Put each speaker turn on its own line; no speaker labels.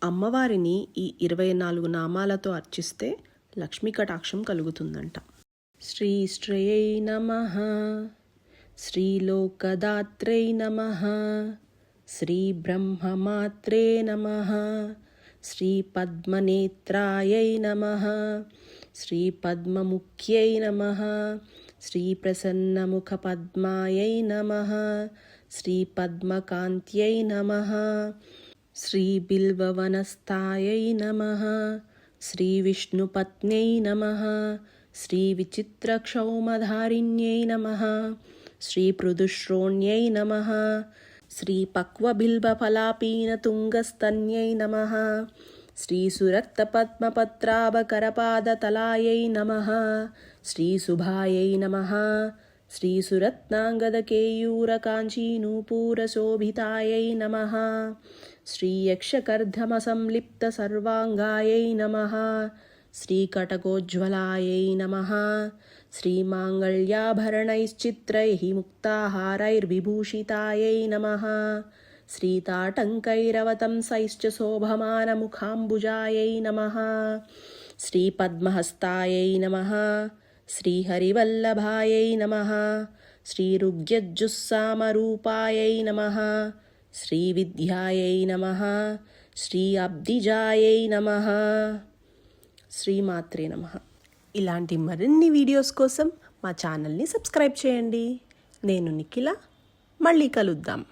అమ్మవారిని ఈ 24 నామాలతో అర్చిస్తే లక్ష్మీ కటాక్షం కలుగుతుందంట. శ్రీశ్రయై నమః, శ్రీలోకదాత్రై నమః, శ్రీబ్రహ్మమాత్రే నమః, శ్రీపద్మనేత్రాయై నమః, శ్రీపద్మముఖ్యై నమః, శ్రీప్రసన్నముఖపద్మాయై నమః, శ్రీపద్మకాంత్యై నమః, శ్రీబిల్వవనస్థాయై నమః, శ్రీవిష్ణుపత్న్యై నమః, శ్రీవిచిత్రక్షౌమధారిణ్యై నమః, శ్రీపృదుశ్రోణ్యై నమః, శ్రీపక్వబిల్వఫలాపీనతుంగస్తన్యై నమః, శ్రీసురక్తపద్మపత్రాభకరపాదతలాయై నమః, శ్రీశుభాయై నమః, శ్రీసురత్నాంగదకేయూరకాంచీనూపూరశోభితాయై నమః, శ్రీయక్షకర్ధమసంలిప్తసర్వాంగాయై నమః, శ్రీకటకోజ్వలాయై నమః, శ్రీమాంగళ్యాభరణైశ్చిత్రైః ముక్తాహారైర్విభూషితాయై నమః, శ్రీతాటంకైరవతంసైశ్చ శోభమానముఖాంబుజాయై నమః, శ్రీపద్మహస్తాయై నమః, శ్రీహరివల్లభాయై నమః, శ్రీరుగ్యజ్జుస్సామరూపాయై నమః, శ్రీవిద్యాయై నమః, శ్రీ అబ్దిజాయై నమః. శ్రీమాత్రే నమః. ఇలాంటి మరిన్ని వీడియోస్ కోసం మా ఛానల్ని సబ్స్క్రైబ్ చేయండి. నేను నిఖిల. మళ్ళీ కలుద్దాం.